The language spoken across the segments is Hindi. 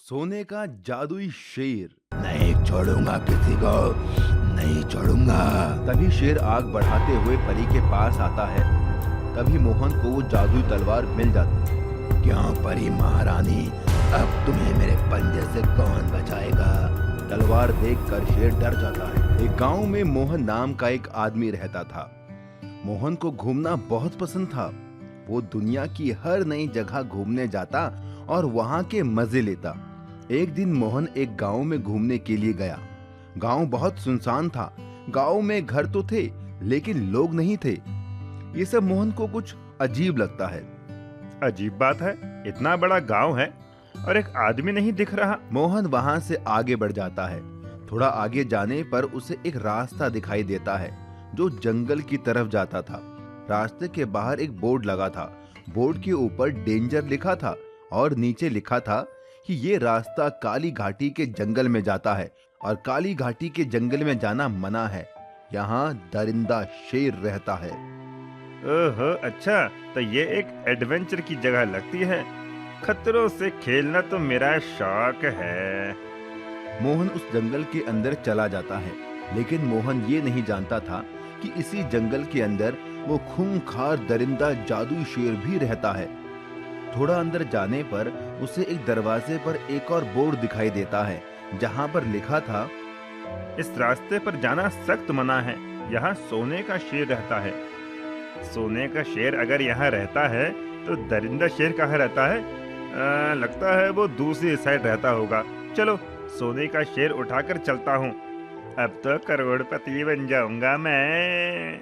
सोने का जादुई शेर। नहीं छोड़ूंगा किसी को, नहीं छोड़ूंगा। तभी शेर आग बढ़ाते हुए परी के पास आता है। तभी मोहन को वो जादुई तलवार मिल जाती है। क्यों परी महारानी, अब तुम्हें मेरे पंजे से कौन बचाएगा? तलवार देखकर शेर डर जाता है। एक गांव में मोहन नाम का एक आदमी रहता था। मोहन को घूमना बहुत पसंद था। वो दुनिया की हर नई जगह घूमने जाता और वहां के मजे लेता। एक दिन मोहन एक गांव में घूमने के लिए गया। गांव बहुत सुनसान था। गांव में घर तो थे लेकिन लोग नहीं थे। ये सब मोहन को कुछ अजीब लगता है। अजीब बात है, इतना बड़ा गांव है और एक आदमी नहीं दिख रहा। मोहन वहां से आगे बढ़ जाता है। थोड़ा आगे जाने पर उसे एक रास्ता दिखाई देता है जो जंगल की तरफ जाता था। रास्ते के बाहर एक बोर्ड लगा था। बोर्ड के ऊपर डेंजर लिखा था और नीचे लिखा था कि ये रास्ता काली घाटी के जंगल में जाता है और काली घाटी के जंगल में जाना मना है। यहाँ दरिंदा शेर रहता है। ओहो, अच्छा तो ये एक एडवेंचर की जगह लगती है। खतरों से खेलना तो मेरा शौक है। मोहन उस जंगल के अंदर चला जाता है, लेकिन मोहन ये नहीं जानता था कि इसी जंगल के अंदर वो खूंखार दरिंदा जादुई शेर भी रहता है। थोड़ा अंदर जाने पर उसे एक दरवाजे पर एक और बोर्ड दिखाई देता है जहाँ पर लिखा था, इस रास्ते पर जाना सख्त मना है, यहाँ सोने का शेर रहता है। सोने का शेर अगर यहाँ रहता है तो दरिंदा शेर कहाँ रहता है? लगता है वो दूसरी साइड रहता होगा। चलो सोने का शेर उठाकर चलता हूँ, अब तो करोड़पति बन जाऊंगा मैं।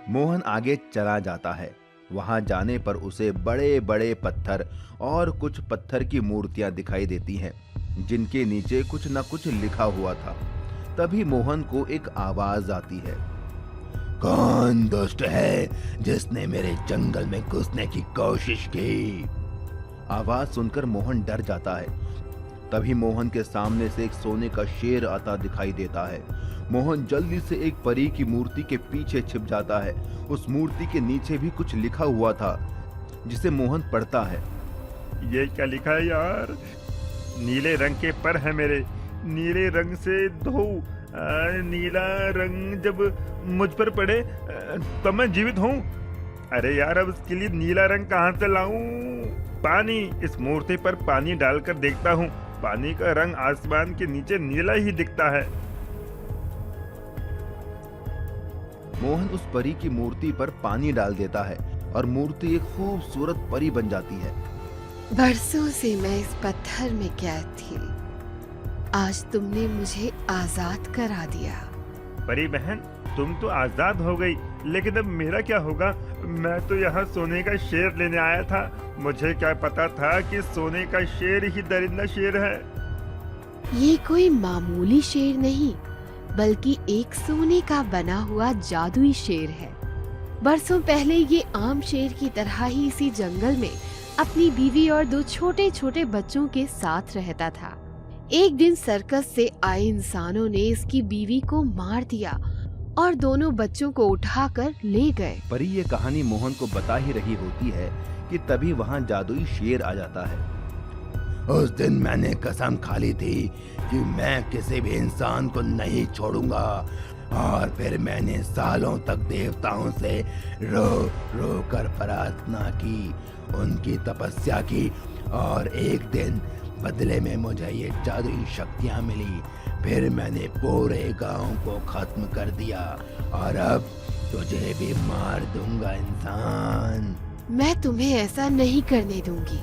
मोहन आगे चला जाता है। वहां जाने पर उसे बड़े बड़े पत्थर और कुछ पत्थर की मूर्तियां दिखाई देती हैं, जिनके नीचे कुछ न कुछ लिखा हुआ था। तभी मोहन को एक आवाज आती है, कौन दुष्ट है जिसने मेरे जंगल में घुसने की कोशिश की? आवाज सुनकर मोहन डर जाता है। तभी मोहन के सामने से एक सोने का शेर आता दिखाई देता है। मोहन जल्दी से एक परी की मूर्ति के पीछे छिप जाता है। उस मूर्ति के नीचे भी कुछ लिखा हुआ था जिसे मोहन पढ़ता है। ये क्या लिखा है यार? नीले रंग के पर है मेरे, नीले रंग से धो। नीला रंग जब मुझ पर पड़े तब मैं जीवित हूँ। अरे यार, अब इसके लिए नीला रंग कहाँ से लाऊं? पानी, इस मूर्ति पर पानी डालकर देखता हूँ। पानी का रंग आसमान के नीचे नीला ही दिखता है। मोहन उस परी की मूर्ति पर पानी डाल देता है और मूर्ति एक खूबसूरत परी बन जाती है। बरसों से मैं इस पत्थर में कैद थी, आज तुमने मुझे आजाद करा दिया। परी बहन, तुम तो आजाद हो गई, लेकिन अब मेरा क्या होगा? मैं तो यहाँ सोने का शेर लेने आया था। मुझे क्या पता था कि सोने का शेर ही दरिंदा शेर है। ये कोई मामूली शेर नहीं, बल्कि एक सोने का बना हुआ जादुई शेर है। बरसों पहले ये आम शेर की तरह ही इसी जंगल में अपनी बीवी और दो छोटे छोटे बच्चों के साथ रहता था। एक दिन सर्कस से आए इंसानों ने इसकी बीवी को मार दिया और दोनों बच्चों को उठाकर ले गए। परी ये कहानी मोहन को बता ही रही होती है कि तभी वहाँ जादुई शेर आ जाता है। उस दिन मैंने कसम खा ली थी कि मैं किसी भी इंसान को नहीं छोड़ूंगा, और फिर मैंने सालों तक देवताओं से रो रो कर प्रार्थना की, उनकी तपस्या की, और एक दिन बदले में मुझे ये जादुई शक्तियां मिली। फिर मैंने पूरे गांव को खत्म कर दिया और अब तुझे भी मार दूंगा इंसान। मैं तुम्हें ऐसा नहीं करने दूंगी।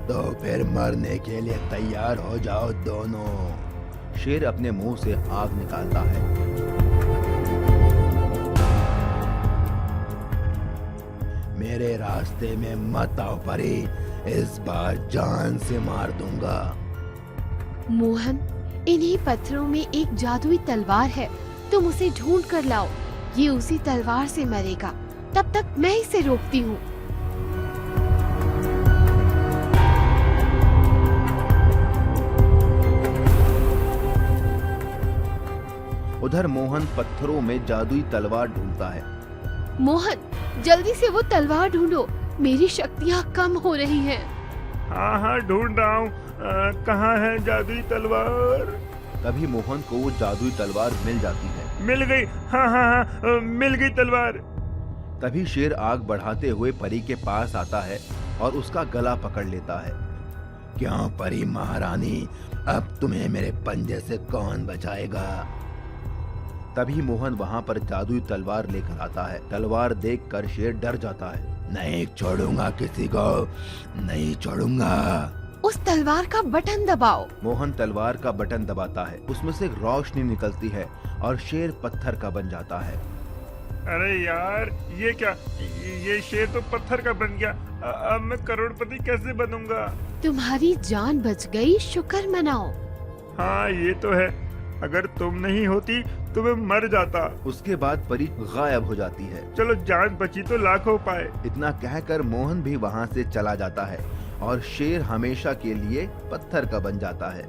तो फिर मरने के लिए तैयार हो जाओ दोनों। शेर अपने मुंह से आग निकालता है। मेरे रास्ते में मत आओ परी, इस बार जान से मार दूंगा। मोहन, इन्हीं पत्थरों में एक जादुई तलवार है, तुम उसे ढूंढ कर लाओ। ये उसी तलवार से मरेगा, तब तक मैं इसे रोकती हूँ। उधर मोहन पत्थरों में जादुई तलवार ढूंढता है। मोहन, जल्दी से वो तलवार ढूंढो, मेरी शक्तियाँ कम हो रही हैं। हाँ हाँ, ढूंढ रहा हूँ। कहाँ है जादुई तलवार? तभी मोहन को वो जादुई तलवार मिल जाती है। मिल गई, हाँ हाँ हाँ, मिल गई तलवार। तभी शेर आग बढ़ाते हुए परी के पास आता है और उसका गला पकड़ लेता है। क्यों परी महारानी, अब तुम्हें मेरे पंजे से कौन बचाएगा? तभी मोहन वहाँ पर जादुई तलवार लेकर आता है। तलवार देखकर शेर डर जाता है। नहीं छोड़ूंगा किसी को, नहीं छोड़ूंगा। उस तलवार का बटन दबाओ। मोहन तलवार का बटन दबाता है, उसमें से एक रोशनी निकलती है और शेर पत्थर का बन जाता है। अरे यार, ये क्या, ये शेर तो पत्थर का बन गया। अब मैं करोड़पति कैसे बनूंगा? तुम्हारी जान बच गई, शुक्र मनाओ। हाँ ये तो है, अगर तुम नहीं होती तो मैं मर जाता। उसके बाद परी गायब हो जाती है। चलो जान बची तो लाखों पाए। इतना कहकर मोहन भी वहाँ से चला जाता है और शेर हमेशा के लिए पत्थर का बन जाता है।